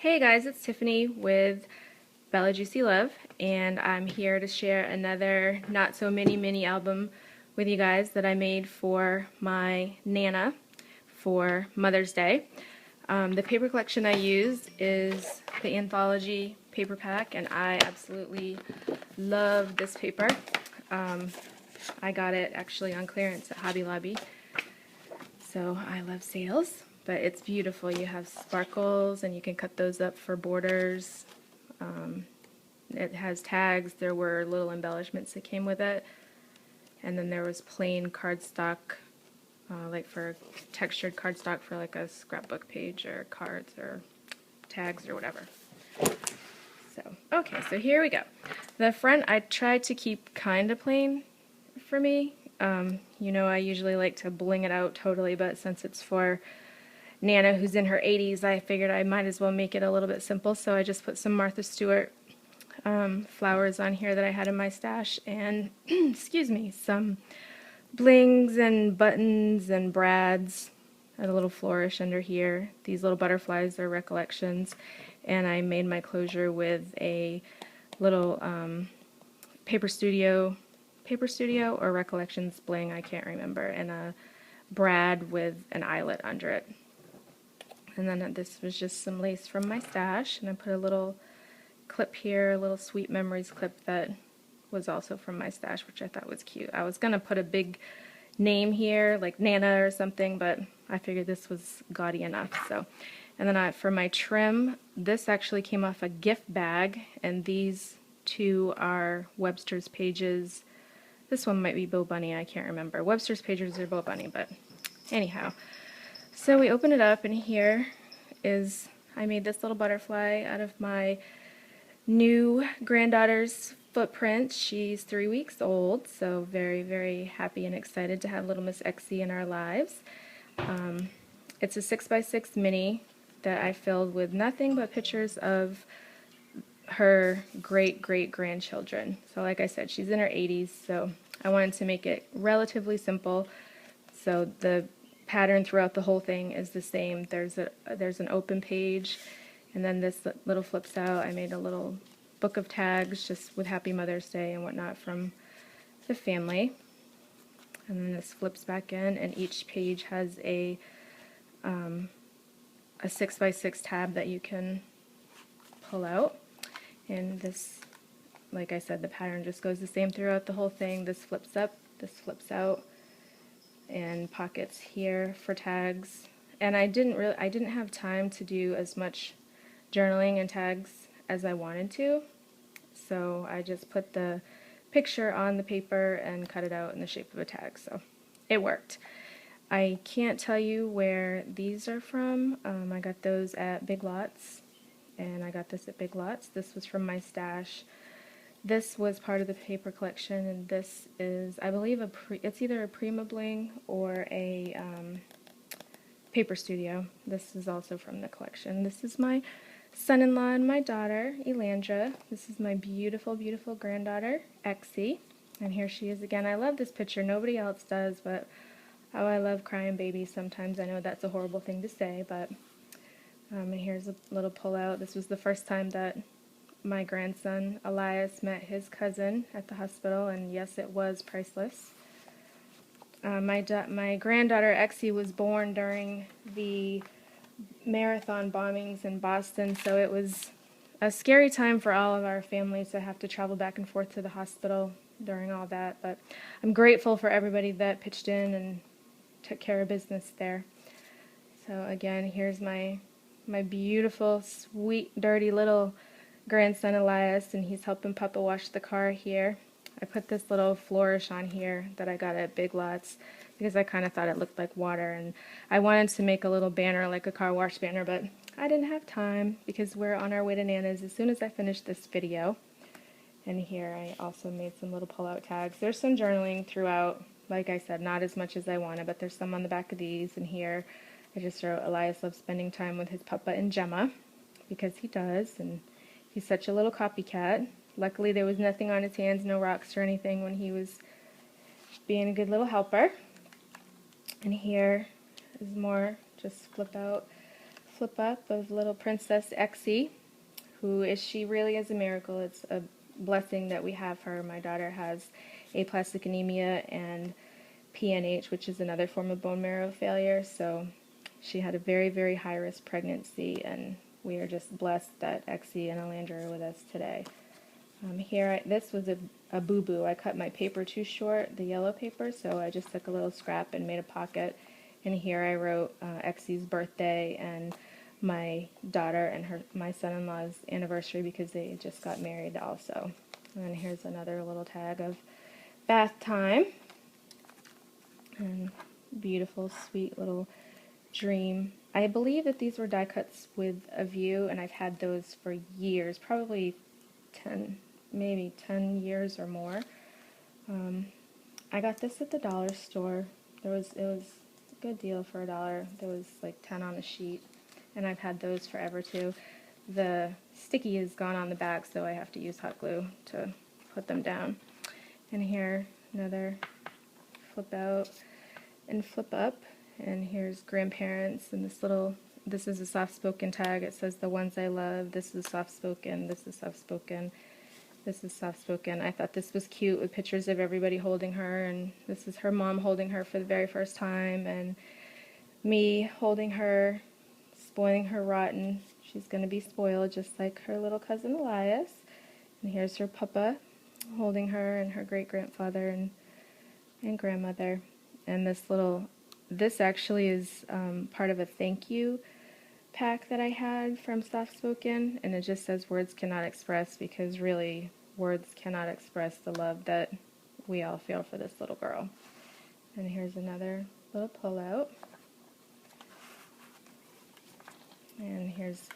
Hey guys, it's Tiffany with Bella Juicy Love, and I'm here to share another Not So Mini album with you guys that I made for my Nana for Mother's Day. The paper collection I used is the Anthologie paper pack, and I absolutely love this paper. I got it actually on clearance at Hobby Lobby, so I love sales. But it's beautiful. You have sparkles and you can cut those up for borders. It has tags. There were little embellishments that came with it. And then there was plain cardstock, like for textured cardstock for like a scrapbook page or cards or tags or whatever. Okay, so here we go. The front I tried to keep kind of plain for me. You know, I usually like to bling it out totally, but since it's for Nana, who's in her 80s, I figured I might as well make it a little bit simple, so I just put some Martha Stewart flowers on here that I had in my stash, and, excuse me, some blings and buttons and brads, and a little flourish under here. These little butterflies are recollections, and I made my closure with a little paper studio or recollections bling, I can't remember, and a brad with an eyelet under it. And then this was just some lace from my stash, and I put a little clip here, a little Sweet Memories clip that was also from my stash, which I thought was cute. I was going to put a big name here, like Nana or something, but I figured this was gaudy enough. So, and then for my trim, this actually came off a gift bag, and these two are Webster's Pages. This one might be Bo Bunny, I can't remember. Webster's Pages are Bo Bunny, but anyhow. So we open it up, and here is, I made this little butterfly out of my new granddaughter's footprint. She's 3 weeks old, so very, very happy and excited to have little Miss Exie in our lives. It's a 6x6 mini that I filled with nothing but pictures of her great-great-grandchildren. So like I said, she's in her 80s, so I wanted to make it relatively simple. So the pattern throughout the whole thing is the same. There's an open page, and then this little flips out. I made a little book of tags just with Happy Mother's Day and whatnot from the family. And then this flips back in, and each page has a 6x6 tab that you can pull out. And this, like I said, the pattern just goes the same throughout the whole thing. This flips up, this flips out, and pockets here for tags. And I didn't have time to do as much journaling and tags as I wanted to, so I just put the picture on the paper and cut it out in the shape of a tag, so it worked. I can't tell you where these are from. I got those at Big Lots, and I got this at Big Lots. This was from my stash. This was part of the paper collection, and this is, I believe, it's either a Prima Bling or a Paper Studio. This is also from the collection. This is my son-in-law and my daughter, Elandra. This is my beautiful, beautiful granddaughter, Exie. And here she is again. I love this picture. Nobody else does, but oh, I love crying babies sometimes. I know that's a horrible thing to say, but and here's a little pull-out. This was the first time that my grandson Elias met his cousin at the hospital, and yes, it was priceless. My granddaughter Exie was born during the marathon bombings in Boston, so it was a scary time for all of our families to have to travel back and forth to the hospital during all that, but I'm grateful for everybody that pitched in and took care of business there. So again, here's my beautiful, sweet, dirty little grandson Elias, and he's helping Papa wash the car here. I put this little flourish on here that I got at Big Lots because I kind of thought it looked like water, and I wanted to make a little banner like a car wash banner, but I didn't have time because we're on our way to Nana's as soon as I finish this video. And here I also made some little pull-out tags. There's some journaling throughout. Like I said, not as much as I wanted, but there's some on the back of these, and here I just wrote, Elias loves spending time with his Papa and Gemma, because he does, and he's such a little copycat. Luckily there was nothing on his hands, no rocks or anything when he was being a good little helper. And here is more just flip out flip up of little Princess Exie, she really is a miracle. It's a blessing that we have her. My daughter has aplastic anemia and PNH, which is another form of bone marrow failure, so she had a very, very high-risk pregnancy, and we are just blessed that Exie and Alandra are with us today. This was a boo-boo. I cut my paper too short, the yellow paper, so I just took a little scrap and made a pocket. And here I wrote Exie's birthday and my daughter and my son-in-law's anniversary because they just got married also. And here's another little tag of bath time. And beautiful, sweet little dream. I believe that these were die cuts with a view, and I've had those for years, probably 10 years or more. I got this at the dollar store. It was a good deal for $1. There was like 10 on a sheet, and I've had those forever too. The sticky is gone on the back, so I have to use hot glue to put them down. And here, another flip out and flip up, and here's grandparents, and this is a soft-spoken tag. It says the ones I love. This is soft-spoken, this is soft-spoken, this is soft-spoken. I thought this was cute with pictures of everybody holding her, and this is her mom holding her for the very first time, and me holding her, spoiling her rotten. She's going to be spoiled just like her little cousin Elias. And here's her papa holding her, and her great-grandfather and grandmother. And this actually is part of a thank you pack that I had from Soft Spoken, and it just says words cannot express, because really words cannot express the love that we all feel for this little girl. And here's another little pullout. And here's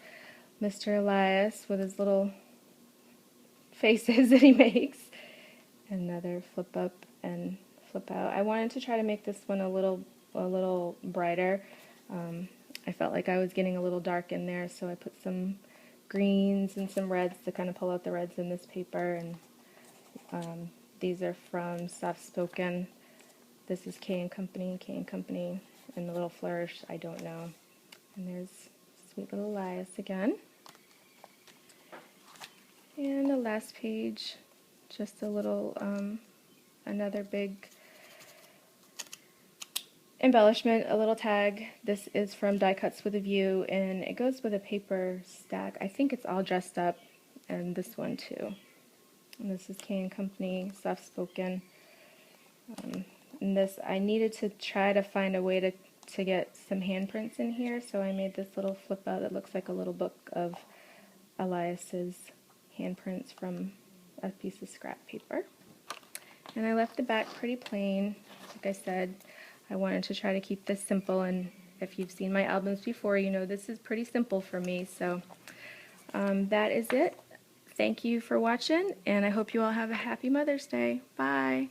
Mr. Elias with his little faces that he makes. Another flip up and flip out. I wanted to try to make this one a little brighter. I felt like I was getting a little dark in there, so I put some greens and some reds to kind of pull out the reds in this paper. And these are from Soft Spoken. This is K & Company, and the little flourish, I don't know. And there's sweet little Elias again. And the last page, just a little, another big embellishment, a little tag. This is from Die Cuts with a View, and it goes with a paper stack. I think it's all dressed up, and this one too. And this is K & Company, Soft Spoken. And this, I needed to try to find a way to get some handprints in here, so I made this little flip out that looks like a little book of Elias's handprints from a piece of scrap paper. And I left the back pretty plain. Like I said, I wanted to try to keep this simple, and if you've seen my albums before, you know this is pretty simple for me. So that is it. Thank you for watching, and I hope you all have a happy Mother's Day. Bye.